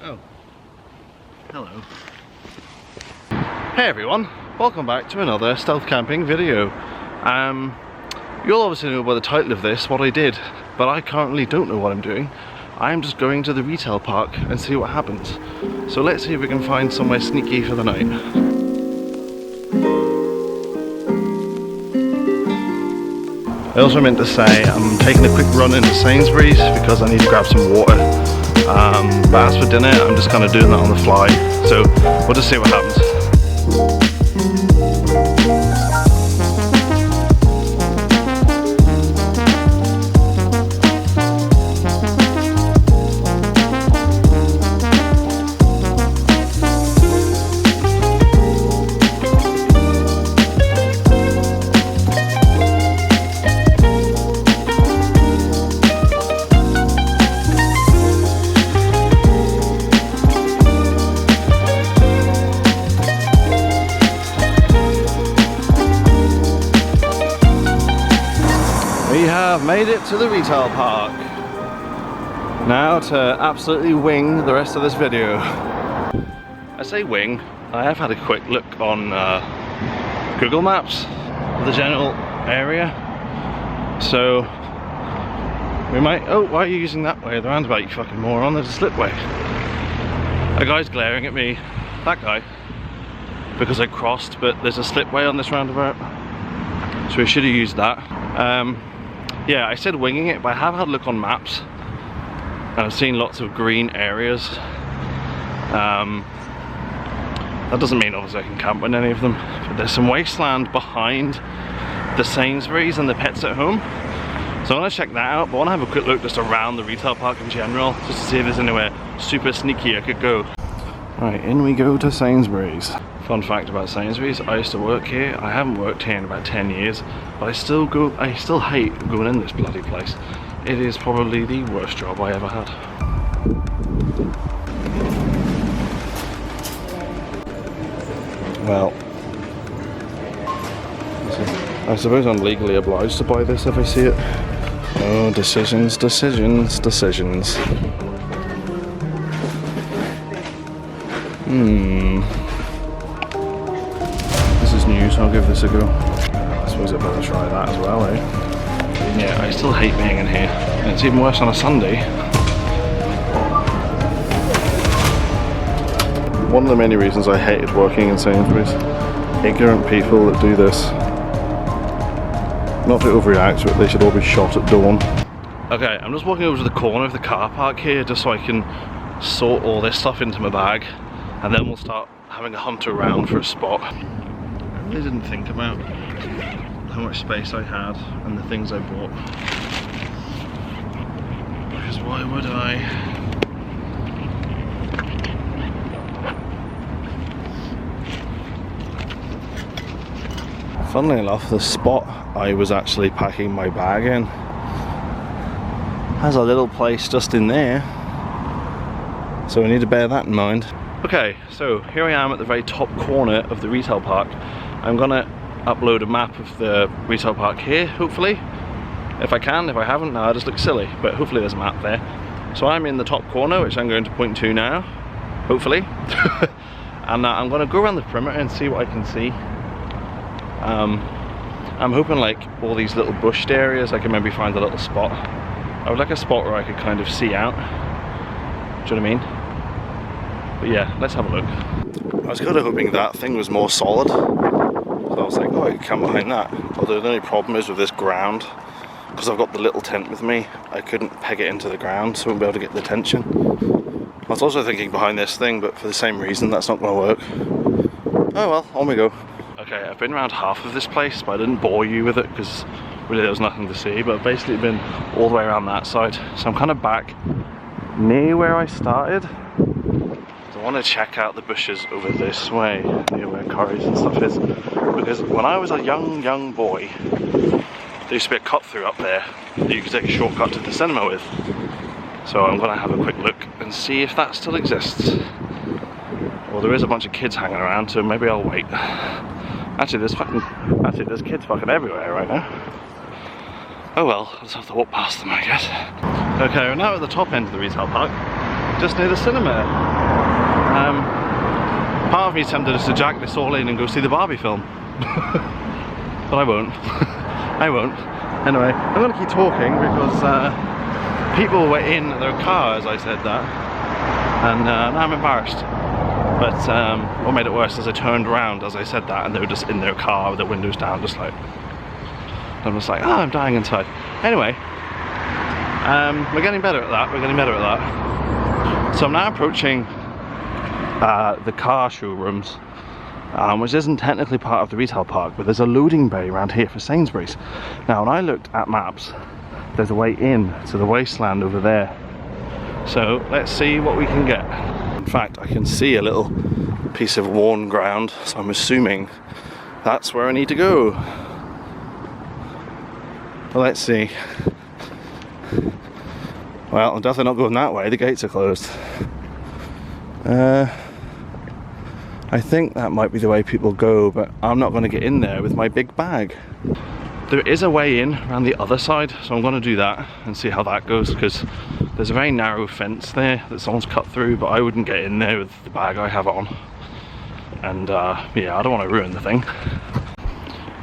Oh. Hello. Hey everyone, welcome back to another stealth camping video. You'll obviously know by the title of this what I did, but I currently don't know what I'm doing. I'm just going to the retail park and see what happens. So let's see if we can find somewhere sneaky for the night. I also meant to say I'm taking a quick run into Sainsbury's because I need to grab some water. But as for dinner, I'm just kind of doing that on the fly. So we'll just see what happens. We have made it to the retail park. Now to absolutely wing the rest of this video. I say wing, I have had a quick look on Google Maps of the general area. So we might, oh, why are you using that way? The roundabout, you fucking moron, there's a slipway. A guy's glaring at me, that guy, because I crossed, but there's a slipway on this roundabout. So we should have used that. Yeah, I said winging it, but I have had a look on maps and I've seen lots of green areas. That doesn't mean obviously I can camp in any of them, but there's some wasteland behind the Sainsbury's and the Pets at Home. So I want to check that out, but I want to have a quick look just around the retail park in general, just to see if there's anywhere super sneaky I could go. Right, in we go to Sainsbury's. Fun fact about Sainsbury's, I used to work here. I haven't worked here in about 10 years, but I still hate going in this bloody place. It is probably the worst job I ever had. Well, I suppose I'm legally obliged to buy this if I see it. Oh, decisions, decisions, decisions. This is new, so I'll give this a go. I suppose I better try that as well, eh? Yeah, I still hate being in here. And it's even worse on a Sunday. One of the many reasons I hated working in Sainsbury's. Ignorant people that do this. Not to overreact, but they should all be shot at dawn. Okay, I'm just walking over to the corner of the car park here just so I can sort all this stuff into my bag. And then we'll start having a hunt around for a spot. I really didn't think about how much space I had and the things I bought. Because why would I? Funnily enough, the spot I was actually packing my bag in has a little place just in there. So we need to bear that in mind. Okay, so here I am at the very top corner of the retail park. I'm gonna upload a map of the retail park here, hopefully. If I can, if I haven't, no, I just look silly, but hopefully there's a map there. So I'm in the top corner, which I'm going to point to now, hopefully. And I'm gonna go around the perimeter and see what I can see. I'm hoping like all these little bushed areas, I can maybe find a little spot. I would like a spot where I could kind of see out. Do you know what I mean? But yeah, let's have a look. I was kind of hoping that thing was more solid. So I was like, oh, I could camp behind that. Although the only problem is with this ground, because I've got the little tent with me, I couldn't peg it into the ground, so I won't be able to get the tension. I was also thinking behind this thing, but for the same reason, that's not going to work. Oh well, on we go. Okay, I've been around half of this place, but I didn't bore you with it, because really there was nothing to see, but I've basically been all the way around that side. So I'm kind of back near where I started. I want to check out the bushes over this way, near where Curry's and stuff is, because when I was a young boy, there used to be a cut through up there that you could take a shortcut to the cinema with. So I'm going to have a quick look and see if that still exists. Well, there is a bunch of kids hanging around, so maybe I'll wait. Actually, there's kids fucking everywhere right now. Oh well, I'll just have to walk past them, I guess. Okay, we're now at the top end of the retail park. just near the cinema. Part of me is tempted just to jack this all in and go see the Barbie film. But I won't. I won't. Anyway, I'm going to keep talking because people were in their car as I said that. And now I'm embarrassed. But what made it worse is I turned around as I said that and they were just in their car with the windows down, just like... I'm just like, oh, I'm dying inside. Anyway, we're getting better at that. We're getting better at that. So I'm now approaching the car showrooms, which isn't technically part of the retail park, but there's a loading bay around here for Sainsbury's. Now, when I looked at maps, there's a way in to the wasteland over there. So let's see what we can get. In fact, I can see a little piece of worn ground, so I'm assuming that's where I need to go. Well, let's see. Well, I'm definitely not going that way, the gates are closed. I think that might be the way people go, but I'm not going to get in there with my big bag. There is a way in around the other side, so I'm going to do that and see how that goes, because there's a very narrow fence there that someone's cut through, but I wouldn't get in there with the bag I have on. And yeah, I don't want to ruin the thing.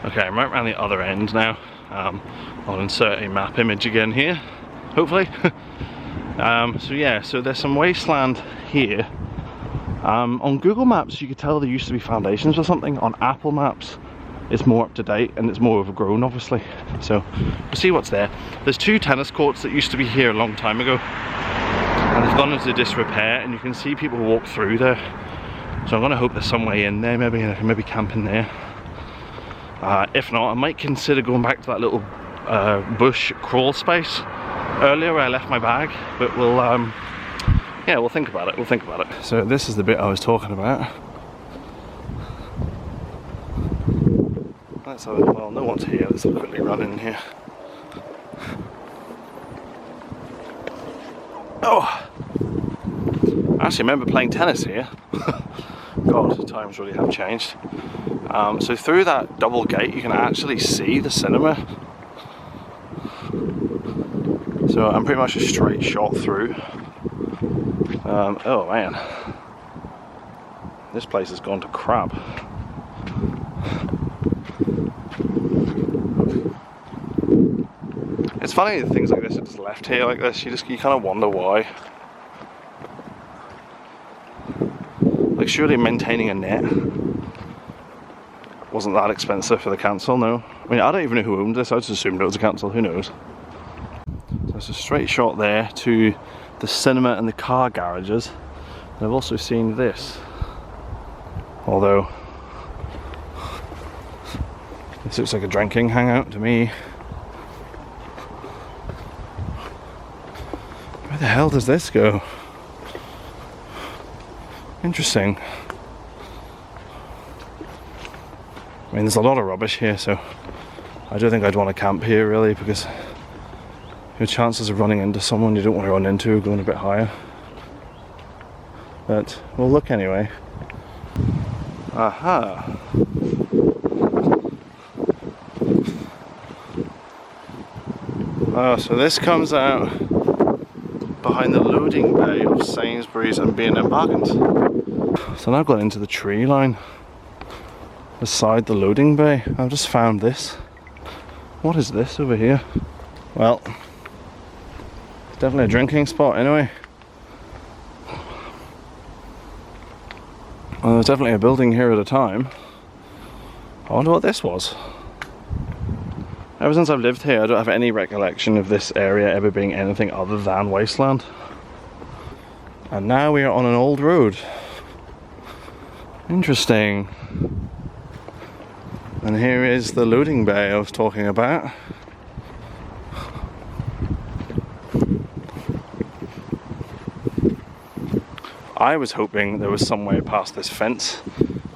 Okay, I'm right around the other end now. I'll insert a map image again here, hopefully. So yeah, so there's some wasteland here. On Google Maps you could tell there used to be foundations or something. On Apple Maps it's more up to date and it's more overgrown obviously. So we'll see what's there. There's 2 tennis courts that used to be here a long time ago and they've gone into disrepair and you can see people walk through there. So I'm going to hope there's some way in there, maybe I can maybe camp in there. If not, I might consider going back to that little bush crawl space earlier where I left my bag, but we'll yeah, we'll think about it, we'll think about it. So this is the bit I was talking about. Let's have it, well, no one's here, let's quickly run in here. Oh! I actually remember playing tennis here. God, times really have changed. So through that double gate you can actually see the cinema. So I'm pretty much a straight shot through. Oh man, this place has gone to crap. It's funny that things like this are just left here like this. You kind of wonder why. Like surely maintaining a net wasn't that expensive for the council, no. I mean, I don't even know who owned this. I just assumed it was a council. Who knows? So it's a straight shot there to the cinema and the car garages. And I've also seen this, although this looks like a drinking hangout to me. Where the hell does this go? Interesting. I mean, there's a lot of rubbish here, so I don't think I'd want to camp here really, because your chances of running into someone you don't want to run into are going a bit higher. But we'll look anyway. Aha! Oh, so this comes out behind the loading bay of Sainsbury's and B&M Bargains. So now I've got into the tree line beside the loading bay. I've just found this. What is this over here? Well, it's definitely a drinking spot anyway. Well, there's definitely a building here at a time. I wonder what this was. Ever since I've lived here, I don't have any recollection of this area ever being anything other than wasteland. And now we are on an old road. Interesting. And here is the loading bay I was talking about. I was hoping there was some way past this fence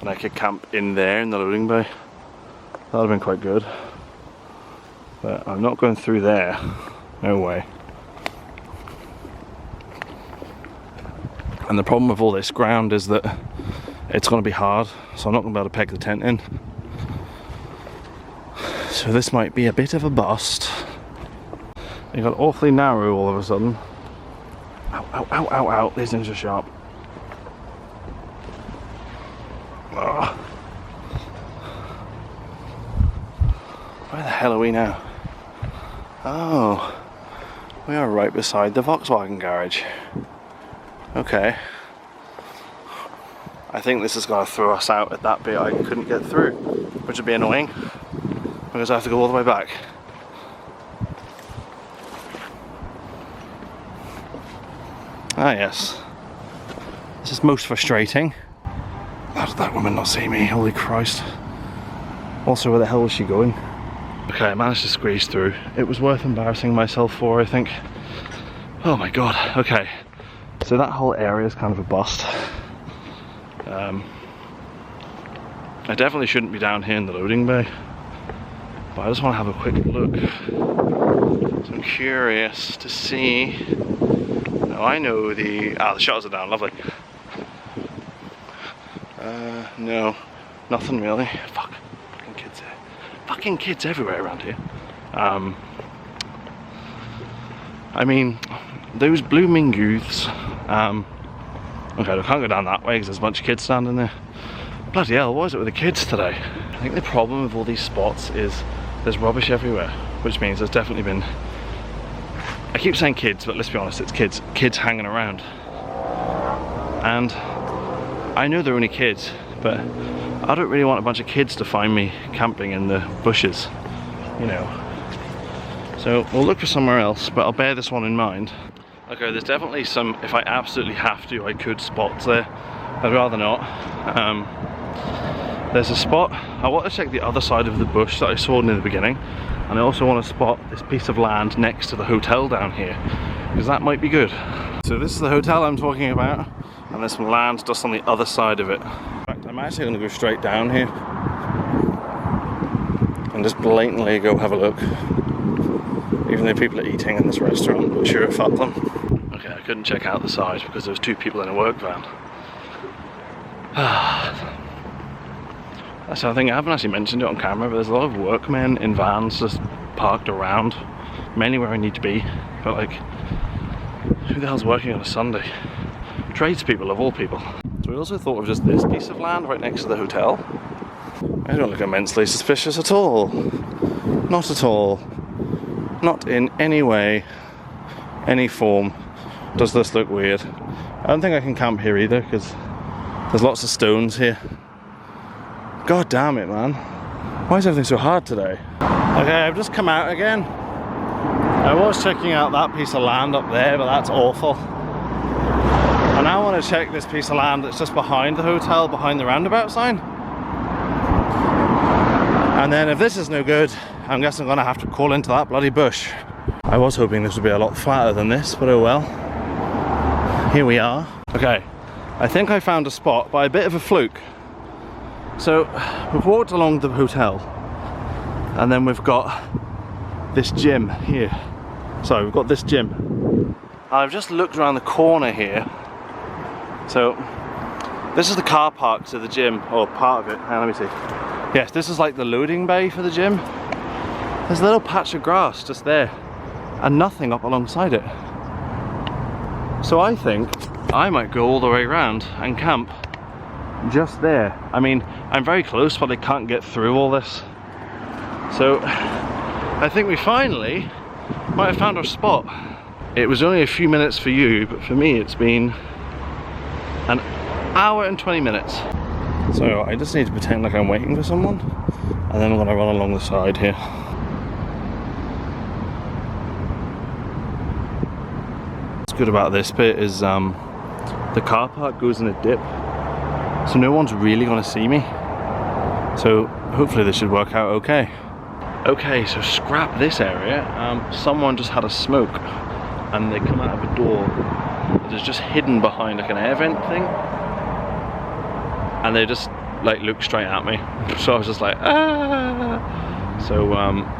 and I could camp in there in the loading bay. That would have been quite good. But I'm not going through there. No way. And the problem with all this ground is that it's going to be hard, so I'm not going to be able to peg the tent in. So this might be a bit of a bust. It got awfully narrow all of a sudden. Ow, ow, ow, ow, ow. These things are sharp. Oh. Where the hell are we now? Oh, we are right beside the Volkswagen garage. Okay. I think this is going to throw us out at that bit I couldn't get through, which would be annoying because I have to go all the way back. Ah yes, this is most frustrating. How did that woman not see me? Holy Christ. Also, where the hell was she going? Okay, I managed to squeeze through. It was worth embarrassing myself for, I think. Oh my god, okay. So that whole area is kind of a bust. I definitely shouldn't be down here in the loading bay, but I just want to have a quick look. So I'm curious to see. Now I know the shutters are down, lovely. No, nothing really. Fuck, fucking kids here. Fucking kids everywhere around here. I mean, those blooming youths. Okay, I can't go down that way because there's a bunch of kids standing there. Bloody hell, what is it with the kids today? I think the problem with all these spots is there's rubbish everywhere, which means there's definitely been, I keep saying kids, but let's be honest, it's kids hanging around. And I know they're only kids, but I don't really want a bunch of kids to find me camping in the bushes, you know. So we'll look for somewhere else, but I'll bear this one in mind. Okay, there's definitely some, if I absolutely have to, I could spots there. I'd rather not. There's a spot, I want to check the other side of the bush that I saw near the beginning, and I also want to spot this piece of land next to the hotel down here, because that might be good. So this is the hotel I'm talking about, and there's some land just on the other side of it. In fact, I'm actually going to go straight down here and just blatantly go have a look. Even though people are eating in this restaurant, but sure, fuck them. Okay, I couldn't check out the side because there was 2 people in a work van. That's the other thing, I haven't actually mentioned it on camera, but there's a lot of workmen in vans just parked around, mainly where I need to be, but like, who the hell's working on a Sunday? Tradespeople of all people. So we also thought of just this piece of land right next to the hotel. I don't look immensely suspicious at all. Not at all. Not in any way, any form does this look weird. I don't think I can camp here either because there's lots of stones here. God damn it, man. Why is everything so hard today? Okay, I've just come out again. I was checking out that piece of land up there, but that's awful. I now want to check this piece of land that's just behind the hotel, behind the roundabout sign. And then if this is no good, I'm guessing I'm going to have to call into that bloody bush. I was hoping this would be a lot flatter than this, but oh well. Here we are. Okay, I think I found a spot by a bit of a fluke. So we've walked along the hotel and then we've got this gym here. So we've got this gym. I've just looked around the corner here. So this is the car park to the gym, or part of it. Hang on, let me see. Yes, this is like the loading bay for the gym. There's a little patch of grass just there and nothing up alongside it. So I think I might go all the way around and camp just there. I mean, I'm very close, but I can't get through all this. So I think we finally might have found our spot. It was only a few minutes for you, but for me it's been an hour and 20 minutes. So I just need to pretend like I'm waiting for someone, and then I'm gonna run along the side here. What's good about this bit is the car park goes in a dip, so no one's really gonna see me. So hopefully this should work out okay. Okay, so scrap this area. Someone just had a smoke, and they come out of a door that is just hidden behind like an air vent thing. And they just like look straight at me. So I was just like, ah. So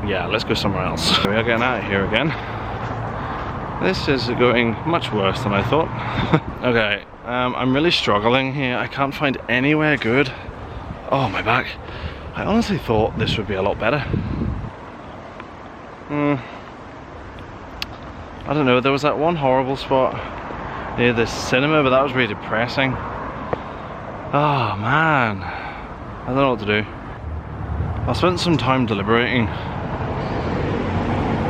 yeah, let's go somewhere else. We are getting out of here again. This is going much worse than I thought. Okay, I'm really struggling here. I can't find anywhere good. Oh, my back. I honestly thought this would be a lot better. I don't know, there was that one horrible spot near the cinema, but that was really depressing. Oh man, I don't know what to do. I spent some time deliberating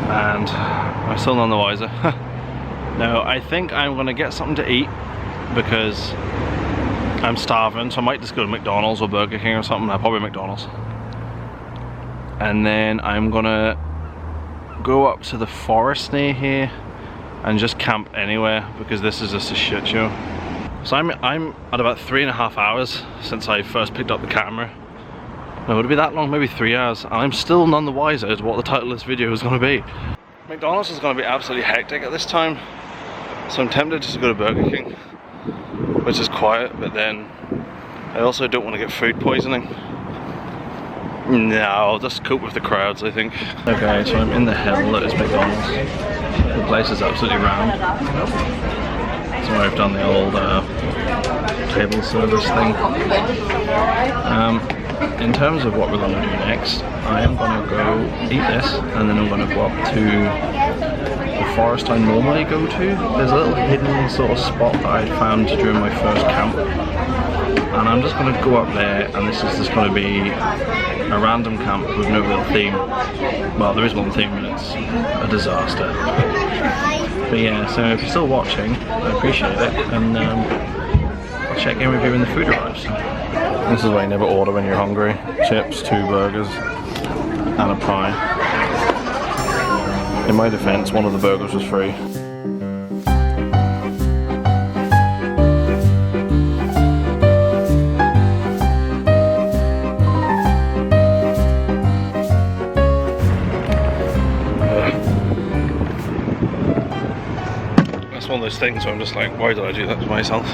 and I'm still none the wiser. No, I think I'm gonna get something to eat because I'm starving, so I might just go to McDonald's or Burger King or something. Probably McDonald's. And then I'm gonna go up to the forest near here and just camp anywhere because this is just a shit show. So I'm at about 3.5 hours since I first picked up the camera. No, would it be that long? Maybe 3 hours. And I'm still none the wiser as what the title of this video is going to be. McDonald's is going to be absolutely hectic at this time, so I'm tempted just to go to Burger King, which is quiet, but then I also don't want to get food poisoning. No, I'll just cope with the crowds, I think. Okay, so I'm in the hell that is McDonald's. The place is absolutely rammed. So I've done the old table service thing. In terms of what we're going to do next, I am going to go eat this and then I'm going to go up to the forest I normally go to. There's a little hidden sort of spot that I found during my first camp. And I'm just going to go up there, and this is just going to be a random camp with no real theme. Well, there is one theme and it's a disaster. But yeah, so if you're still watching, I appreciate it, and I'll check in with you when the food arrives. This is why you never order when you're hungry. Chips, 2 burgers, and a pie. In my defense, one of the burgers was free. It's one of those things where I'm just like, why did I do that to myself?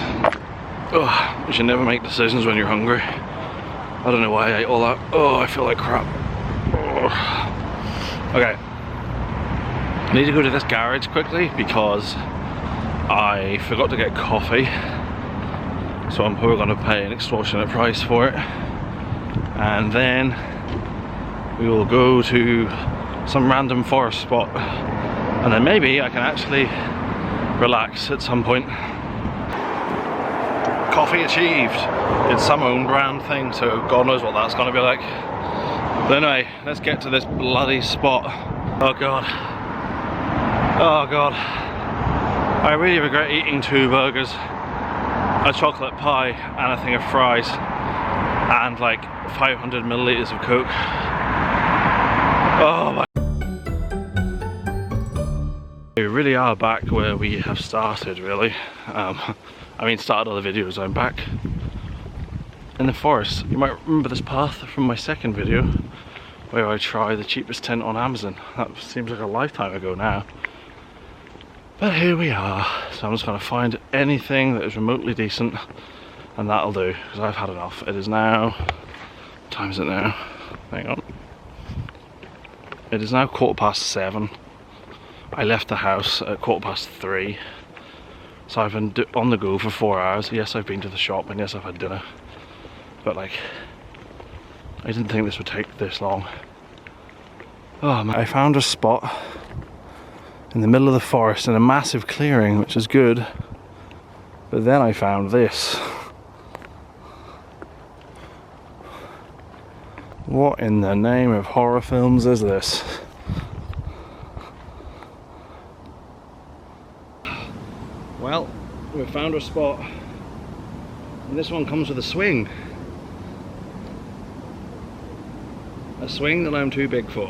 Oh, you should never make decisions when you're hungry. I don't know why I ate all that. Oh, I feel like crap. Oh. Okay. I need to go to this garage quickly because I forgot to get coffee. So I'm probably going to pay an extortionate price for it. And then we will go to some random forest spot. And then maybe I can actually relax at some point. Coffee achieved. It's some own brand thing, so God knows what that's gonna be like. But anyway, let's get to this bloody spot. Oh God. Oh God. I really regret eating 2 burgers, a chocolate pie, and a thing of fries, and like 500 milliliters of Coke. Oh my. We really are back where we have started, really. I mean, started all the videos, I'm back in the forest. You might remember this path from my second video where I tried the cheapest tent on Amazon. That seems like a lifetime ago now. But here we are. So I'm just going to find anything that is remotely decent and that'll do, because I've had enough. It is now, what time is it now? Hang on. It is now 7:15. I left the house at 3:15. So I've been on the go for 4 hours. Yes, I've been to the shop and yes, I've had dinner. But like, I didn't think this would take this long. Oh man, I found a spot in the middle of the forest in a massive clearing, which is good. But then I found this. What in the name of horror films is this? Well, we've found a spot, and this one comes with a swing. A swing that I'm too big for.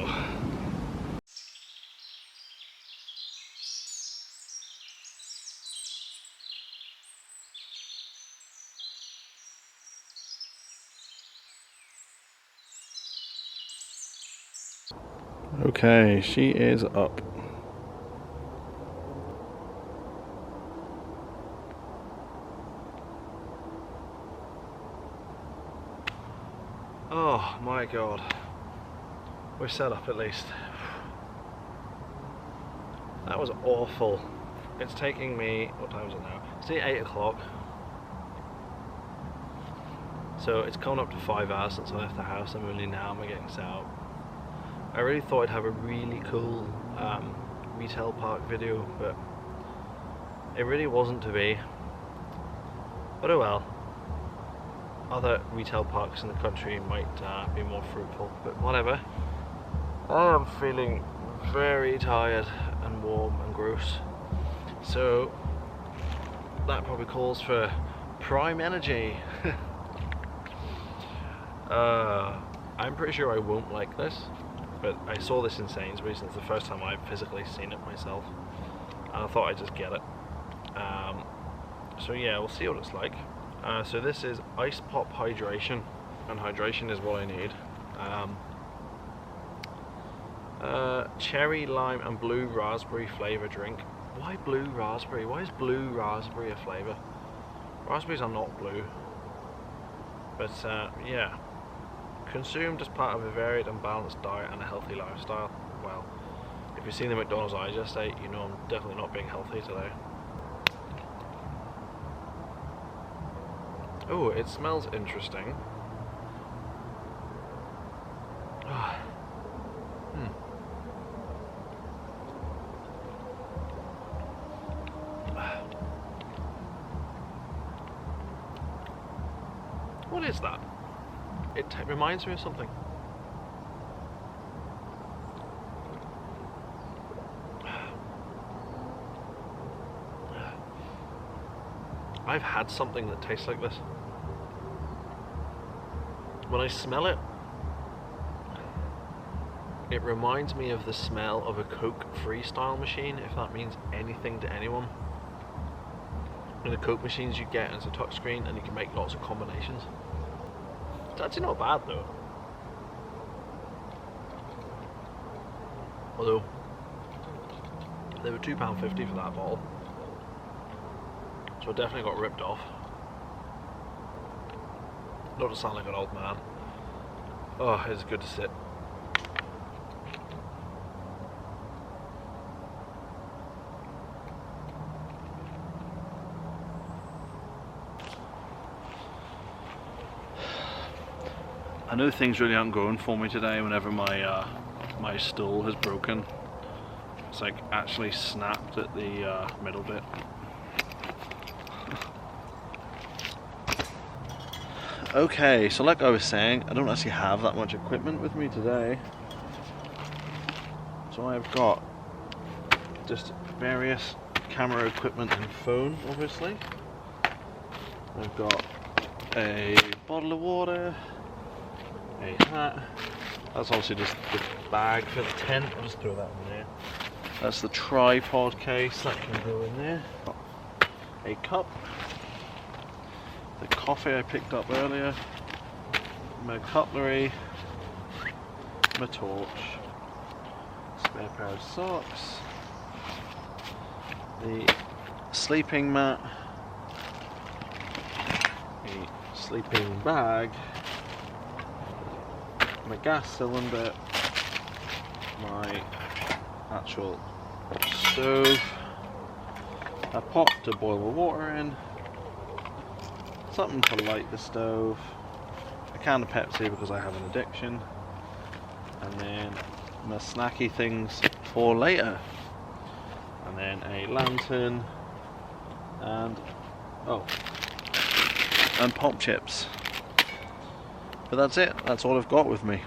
Okay, she is up. Oh my God, we're set up at least. That was awful. It's taking me, what time is it now? It's 8 o'clock. So it's coming up to 5 hours since I left the house, and only now am I getting set up. I really thought I'd have a really cool retail park video, but It really wasn't to be. But oh well. Other retail parks in the country might be more fruitful, but whatever. I am feeling very tired and warm and gross. So that probably calls for prime energy. I'm pretty sure I won't like this, but I saw this in Sainsbury's and it's the first time I've physically seen it myself, and I thought I'd just get it. So yeah, we'll see what it's like. So this is Ice Pop Hydration, and hydration is what I need. Cherry, lime and blue raspberry flavour drink. Why blue raspberry? Why is blue raspberry a flavour? Raspberries are not blue. But yeah. Consumed as part of a varied and balanced diet and a healthy lifestyle. Well, if you've seen the McDonald's I just ate, you know I'm definitely not being healthy today. Oh, it smells interesting. What is that? It reminds me of something. I've had something that tastes like this. When I smell it, it reminds me of the smell of a Coke Freestyle machine, if that means anything to anyone. The Coke machines you get, and it's a touch screen and you can make lots of combinations. It's actually not bad though. Although they were £2.50 for that bottle, so I definitely got ripped off. Not to sound like an old man. Oh, it's good to sit. I know things really aren't going for me today whenever my my stool has broken. It's like actually snapped at the middle bit. Okay, so like I was saying, I don't actually have that much equipment with me today. So I've got just various camera equipment and phone, obviously. I've got a bottle of water, a hat. That's obviously just the bag for the tent. I'll just throw that in there. That's the tripod case, that can go in there. A cup. The coffee I picked up earlier. My cutlery. My torch. Spare pair of socks. The sleeping mat. A sleeping bag. My gas cylinder, my actual stove, a pot to boil the water in, something to light the stove, a can of Pepsi because I have an addiction, and then my snacky things for later, and then a lantern, and and pop chips. But that's it, that's all I've got with me.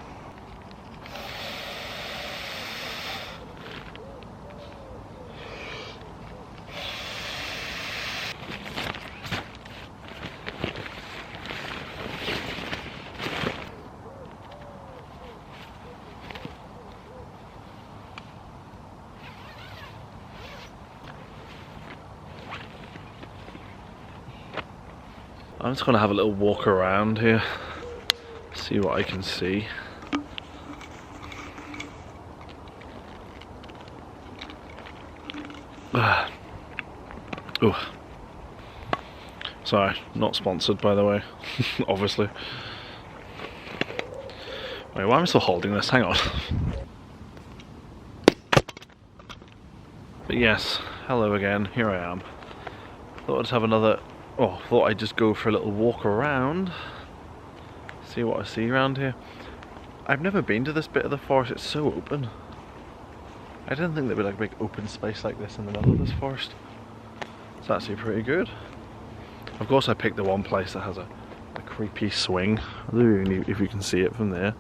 I'm just going to have a little walk around here. See what I can see. Oh, sorry, not sponsored by the way. Obviously. Wait, why am I still holding this? Hang on. But yes, hello again. Here I am. Thought I'd just have another. Oh, thought I'd just go for a little walk around. See what I see around here. I've never been to this bit of the forest, it's so open. I didn't think there'd be like a big open space like this in the middle of this forest. It's actually pretty good. Of course I picked the one place that has a creepy swing. I don't know if you can see it from there.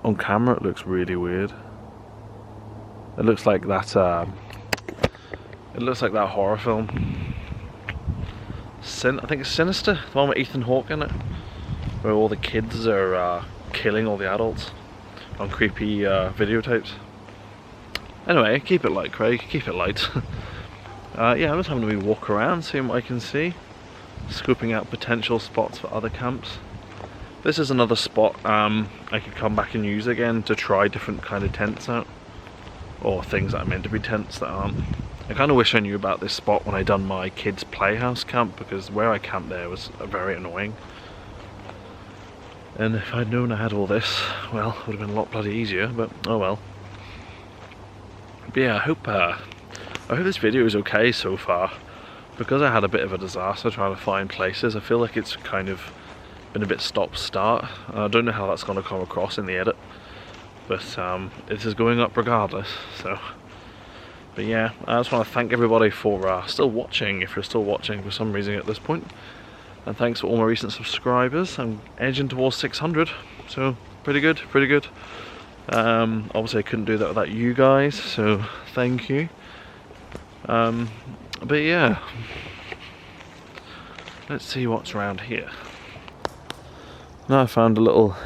On camera it looks really weird. It looks like that horror film. I think it's Sinister, the one with Ethan Hawke in it, where all the kids are killing all the adults on creepy videotapes. Anyway, keep it light, Craig, keep it light. Yeah, I'm just having a wee walk around, seeing what I can see, scoping out potential spots for other camps. This is another spot I could come back and use again to try different kind of tents out, or things that are meant to be tents that aren't. I kind of wish I knew about this spot when I done my kids' playhouse camp, because where I camped there was very annoying. And if I'd known I had all this, well, it would have been a lot bloody easier, but oh well. But yeah, I hope this video is okay so far. Because I had a bit of a disaster trying to find places, I feel like it's kind of been a bit stop-start. I don't know how that's going to come across in the edit, but it is going up regardless, so. But yeah, I just want to thank everybody for still watching, if you're still watching for some reason at this point. And thanks for all my recent subscribers. I'm edging towards 600, so pretty good, pretty good. Obviously I couldn't do that without you guys, so thank you. But yeah, let's see what's around here. Now I found a little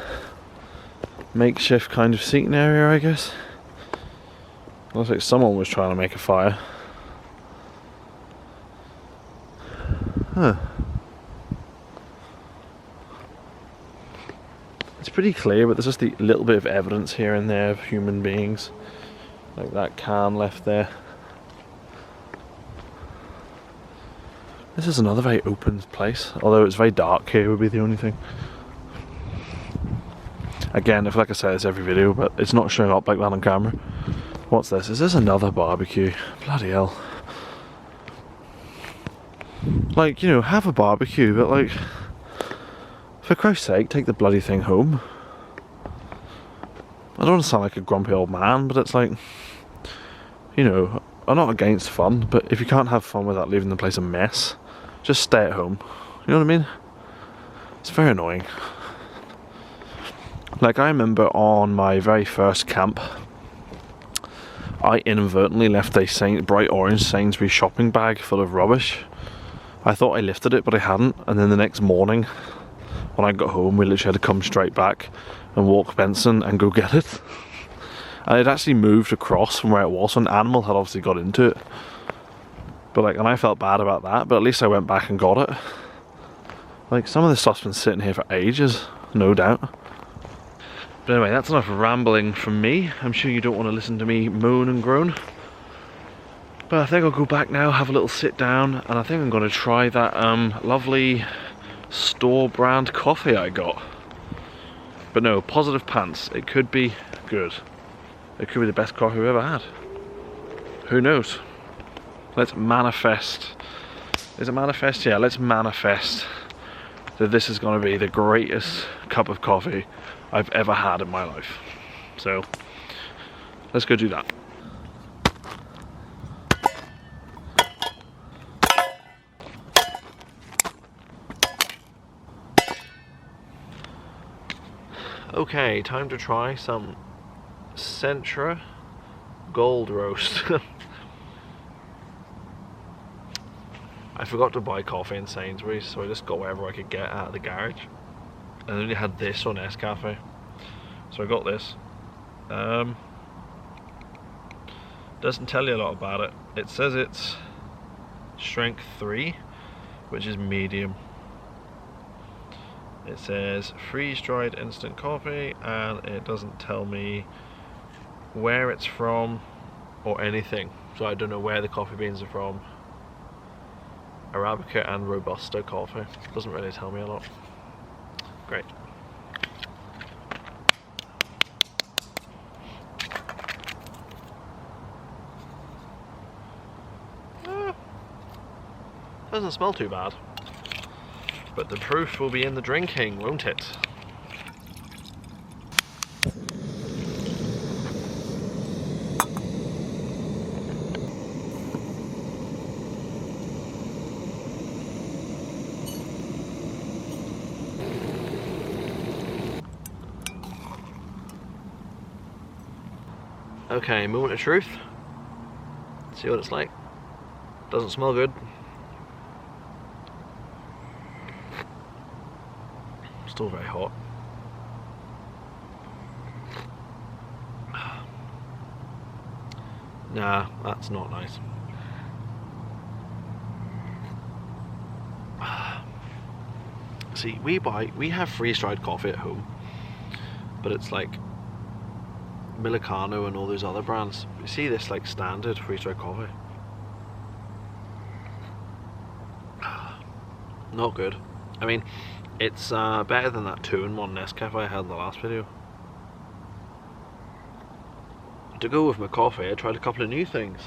makeshift kind of seating area, I guess. Looks like someone was trying to make a fire. Huh. It's pretty clear, but there's just a little bit of evidence here and there of human beings. Like that can left there. This is another very open place, although it's very dark here would be the only thing. Again, like I say this every video, but it's not showing up like that on camera. What's this? Is this another barbecue? Bloody hell. Like, you know, have a barbecue, but like, for Christ's sake, take the bloody thing home. I don't want to sound like a grumpy old man, but it's like, you know, I'm not against fun, but if you can't have fun without leaving the place a mess, just stay at home. You know what I mean? It's very annoying. Like, I remember on my very first camp, I inadvertently left a bright orange Sainsbury's shopping bag full of rubbish. I thought I lifted it, but I hadn't, and then the next morning, when I got home, we literally had to come straight back and walk Benson and go get it. And it actually moved across from where it was, so an animal had obviously got into it. But like, and I felt bad about that, but at least I went back and got it. Like, some of this stuff's been sitting here for ages, no doubt. But anyway, that's enough rambling from me. I'm sure you don't want to listen to me moan and groan. But I think I'll go back now, have a little sit down, and I think I'm going to try that lovely store brand coffee I got. But no, positive pants. It could be good. It could be the best coffee we've ever had. Who knows? Let's manifest. Is it manifest? Yeah, let's manifest that this is going to be the greatest cup of coffee I've ever had in my life. So, let's go do that. Okay, time to try some Sentra Gold Roast. I forgot to buy coffee in Sainsbury's, so I just got whatever I could get out of the garage. And then they had this on Nescafe, so I got this. Doesn't tell you a lot about it. It says it's strength 3, which is medium. It says freeze-dried instant coffee, and it doesn't tell me where it's from or anything, so I don't know where the coffee beans are from. Arabica and Robusta coffee. Doesn't really tell me a lot. Great. Doesn't smell too bad. But the proof will be in the drinking, won't it? Okay, moment of truth. See what it's like. Doesn't smell good. Still very hot. Nah, that's not nice. See, we have freeze-dried coffee at home, but it's like Millicano and all those other brands. You see this like standard freeze-dried coffee? Not good. I mean, it's better than that 2-in-1 Nescafe I had in the last video. To go with my coffee, I tried a couple of new things.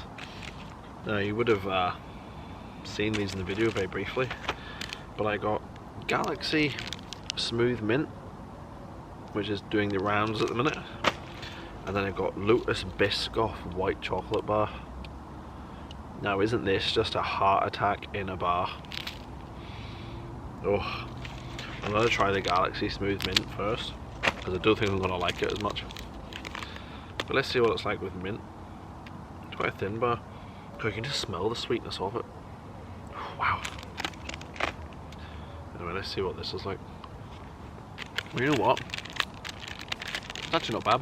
Now, you would have seen these in the video very briefly, but I got Galaxy Smooth Mint, which is doing the rounds at the minute, and then I got Lotus Biscoff White Chocolate Bar. Now, isn't this just a heart attack in a bar? Oh, I'm going to try the Galaxy Smooth Mint first, because I don't think I'm going to like it as much. But let's see what it's like with mint. It's quite a thin bar. Oh, you can just smell the sweetness of it. Wow. Anyway, let's see what this is like. Well, you know what? It's actually not bad.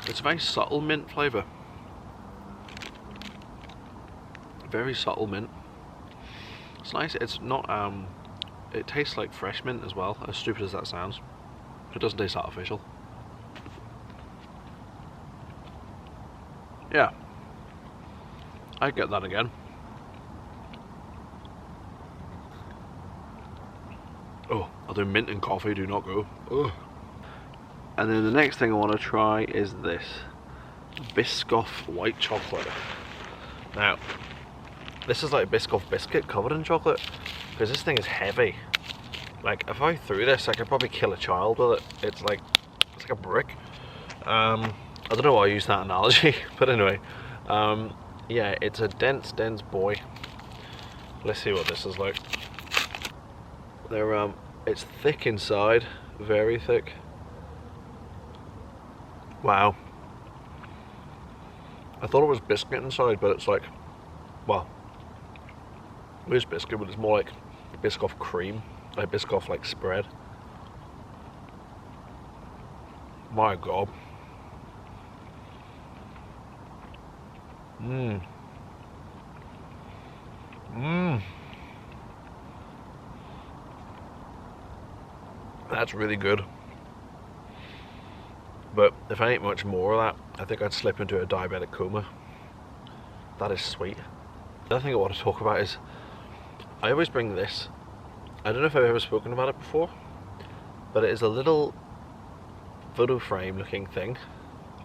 It's a very subtle mint flavour. Very subtle mint. It's nice. It's not, it tastes like fresh mint as well, as stupid as that sounds. It doesn't taste artificial. Yeah, I'd get that again. Oh, although mint and coffee do not go. Ugh. And then the next thing I want to try is this Biscoff White Chocolate. Now, this is like a Biscoff biscuit covered in chocolate, because this thing is heavy. Like, if I threw this, I could probably kill a child with it. It's like a brick. I don't know why I use that analogy, but anyway, yeah, it's a dense boy. Let's see what this is like. It's thick inside, very thick. Wow. I thought it was biscuit inside, but it's like, well, it is biscuit, but it's more like Biscoff cream, like Biscoff like spread. My God. Mmm. Mmm. That's really good. But if I ate much more of that, I think I'd slip into a diabetic coma. That is sweet. The other thing I want to talk about is, I always bring this. I don't know if I've ever spoken about it before, but it is a little photo frame looking thing,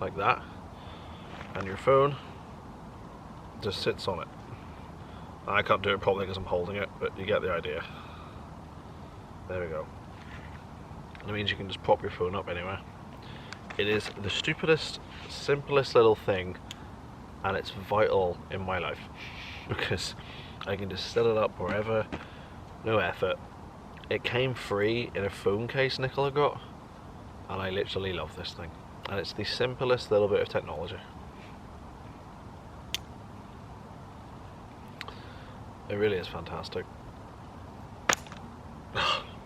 like that, and your phone just sits on it. I can't do it properly because I'm holding it, but you get the idea. There we go. And it means you can just pop your phone up anywhere. It is the stupidest, simplest little thing, and it's vital in my life because I can just set it up wherever, no effort. It came free in a phone case Nicola got, and I literally love this thing. And it's the simplest little bit of technology. It really is fantastic.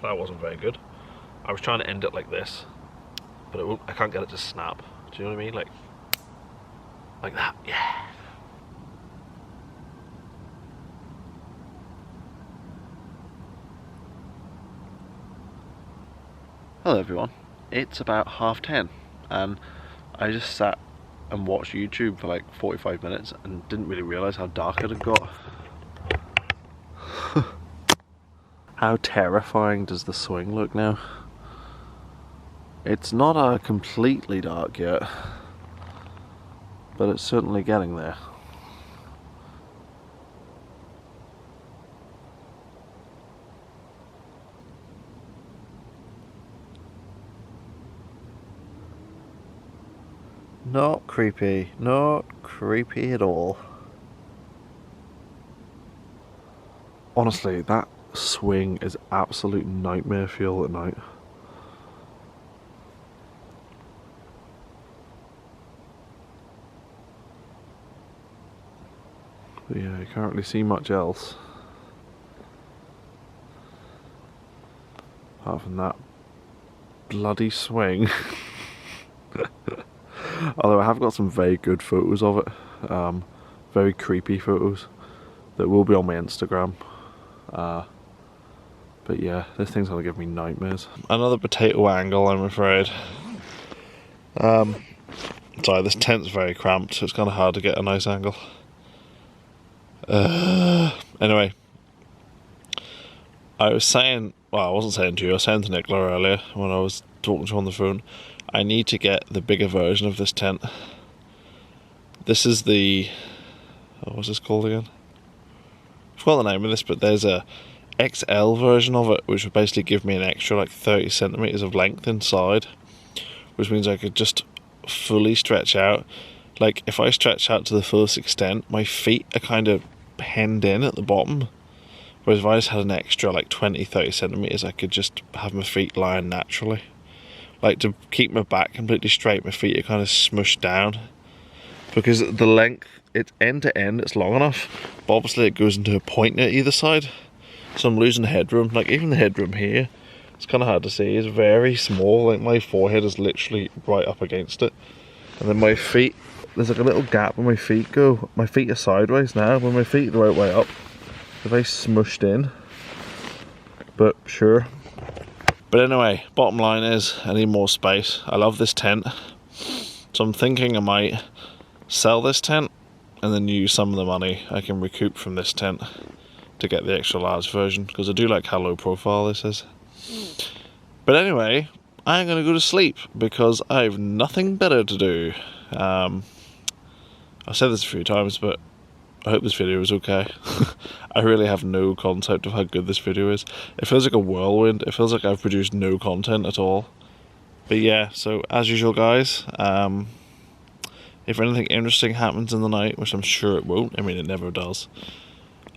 That wasn't very good. I was trying to end it like this, but it won't, I can't get it to snap. Do you know what I mean? Like that, yeah. Hello everyone, it's about 10:30 and I just sat and watched YouTube for like 45 minutes and didn't really realise how dark it had got. How terrifying does the swing look now? It's not completely dark yet, but it's certainly getting there. Not creepy, not creepy at all. Honestly, that swing is absolute nightmare fuel at night. But yeah, you can't really see much else. Apart from that bloody swing. Although I have got some very good photos of it. Very creepy photos that will be on my Instagram. But yeah, this thing's gonna give me nightmares. Another potato angle, I'm afraid. Sorry, this tent's very cramped, so it's kind of hard to get a nice angle. Anyway, I was saying, well, I wasn't saying to you, I was saying to Nicola earlier when I was talking to her on the phone, I need to get the bigger version of this tent. This is the, what's this called again? I forgot the name of this, but there's a XL version of it, which would basically give me an extra like 30 centimeters of length inside, which means I could just fully stretch out. Like if I stretch out to the fullest extent, my feet are kind of penned in at the bottom, whereas if I just had an extra like 20-30 centimeters, I could just have my feet lying naturally. Like to keep my back completely straight, my feet are kind of smushed down, because the length, it's end to end, it's long enough, but obviously it goes into a point at either side. So I'm losing headroom. Like even the headroom here, it's kind of hard to see, it's very small. Like my forehead is literally right up against it. And then my feet, there's like a little gap where my feet go. My feet are sideways now, when my feet are the right way up. They're very smushed in. But sure. But anyway, bottom line is, I need more space. I love this tent. So I'm thinking I might sell this tent and then use some of the money I can recoup from this tent to get the extra large version, because I do like how low profile this is. But anyway, I'm gonna go to sleep because I have nothing better to do. I've said this a few times, but I hope this video is okay. I really have no concept of how good this video is. It feels like a whirlwind. It feels like I've produced no content at all. But yeah, so as usual guys, if anything interesting happens in the night, which I'm sure it won't, I mean it never does,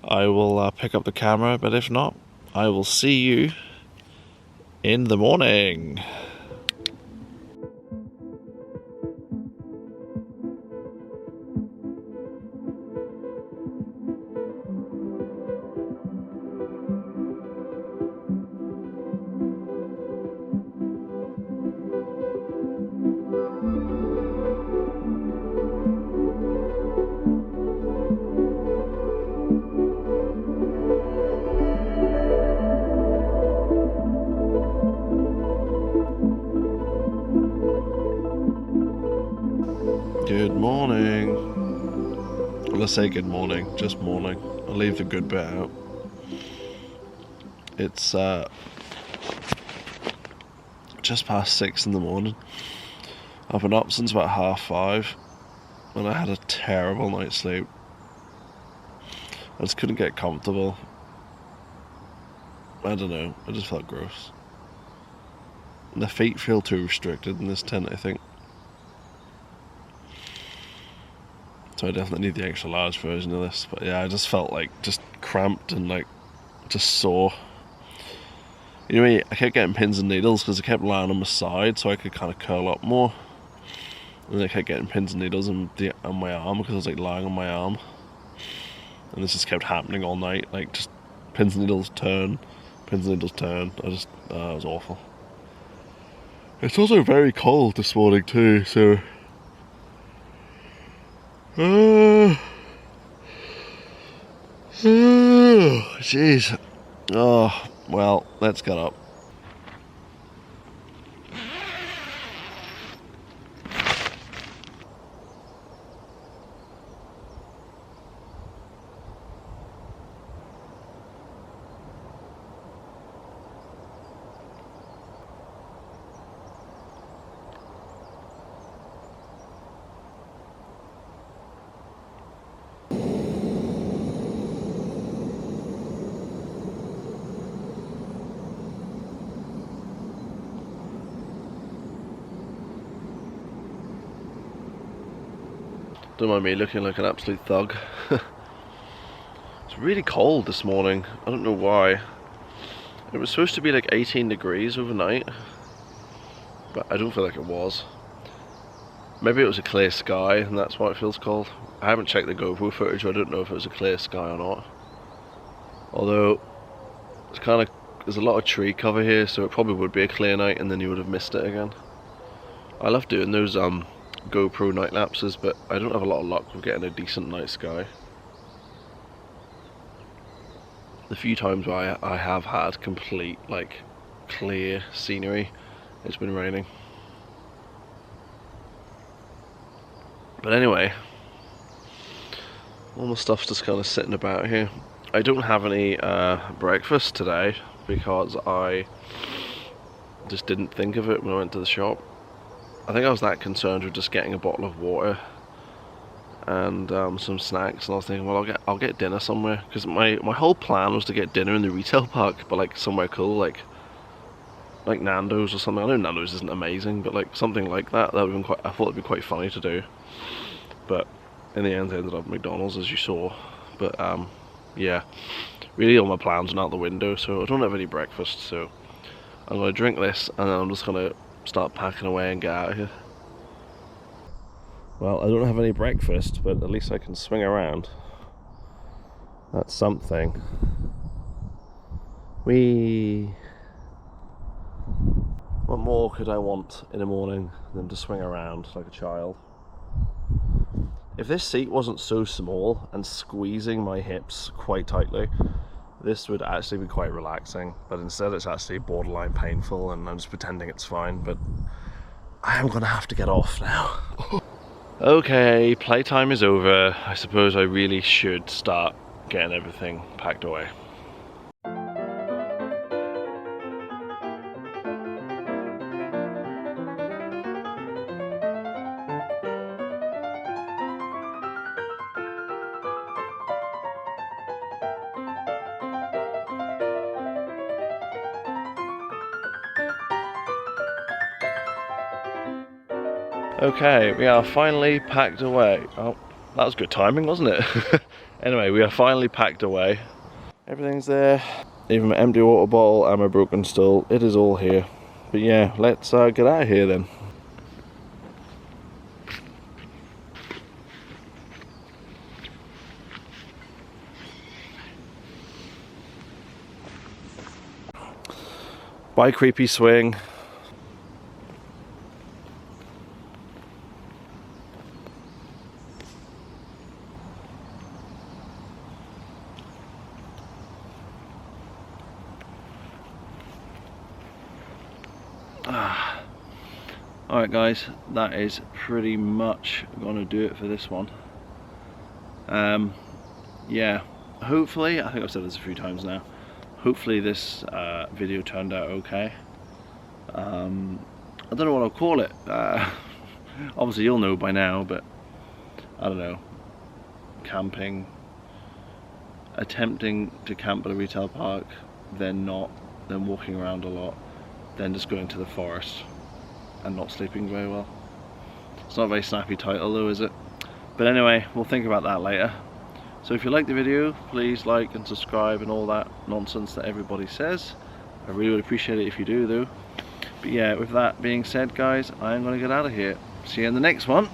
I will pick up the camera, but if not, I will see you in the morning. Good morning. Well, let's say good morning, just morning. I'll leave the good bit out. It's just past 6 in the morning. I've been up since about 5:30 and I had a terrible night's sleep. I just couldn't get comfortable. I don't know, I just felt gross. And the feet feel too restricted in this tent, I think. So I definitely need the extra large version of this. But yeah, I just felt like just cramped and like just sore. You know, I kept getting pins and needles because I kept lying on my side so I could kind of curl up more. And I kept getting pins and needles on my arm because I was like lying on my arm. And this just kept happening all night, like just pins and needles turn, pins and needles turn. It was awful. It's also very cold this morning too, so jeez. Oh, well, let's get up. Don't mind me looking like an absolute thug. It's really cold this morning. I don't know why. It was supposed to be like 18 degrees overnight, but I don't feel like it was. Maybe it was a clear sky and that's why it feels cold. I haven't checked the GoPro footage, so I don't know if it was a clear sky or not. Although, it's kind of, there's a lot of tree cover here, so it probably would be a clear night and then you would have missed it again. I love doing those GoPro night lapses, but I don't have a lot of luck with getting a decent night sky. The few times where I have had complete, like, clear scenery, it's been raining. But anyway, all my stuff's just kind of sitting about here. I don't have any breakfast today because I just didn't think of it when I went to the shop. I think I was that concerned with just getting a bottle of water and some snacks, and I was thinking, well, I'll get dinner somewhere, because my whole plan was to get dinner in the retail park, but like somewhere cool, like Nando's or something. I know Nando's isn't amazing, but like something like that would have been quite. I thought it'd be quite funny to do, but in the end, I ended up at McDonald's, as you saw. But yeah, really all my plans went out the window, so I don't have any breakfast. So I'm gonna drink this, and then I'm just gonna start packing away and get out of here. Well, I don't have any breakfast, but at least I can swing around. That's something. What more could I want in the morning than to swing around like a child? If this seat wasn't so small and squeezing my hips quite tightly, this would actually be quite relaxing, but instead it's actually borderline painful and I'm just pretending it's fine, but I am gonna have to get off now. Okay, playtime is over. I suppose I really should start getting everything packed away. Okay, we are finally packed away. Oh, that was good timing, wasn't it? Anyway, we are finally packed away. Everything's there. Even my empty water bottle and my broken stool. It is all here. But yeah, let's get out of here then. Bye, creepy swing. Alright guys, that is pretty much gonna do it for this one. Yeah, hopefully, I think I've said this a few times now, hopefully this video turned out okay. I don't know what I'll call it. Obviously you'll know by now, but I don't know. Camping, attempting to camp at a retail park, then not, then walking around a lot, then just going to the forest and not sleeping very well. It's not a very snappy title though, is it? But anyway, we'll think about that later. So if you like the video, please like and subscribe and all that nonsense that everybody says. I really would appreciate it if you do though. But yeah, with that being said guys, I'm going to get out of here. See you in the next one.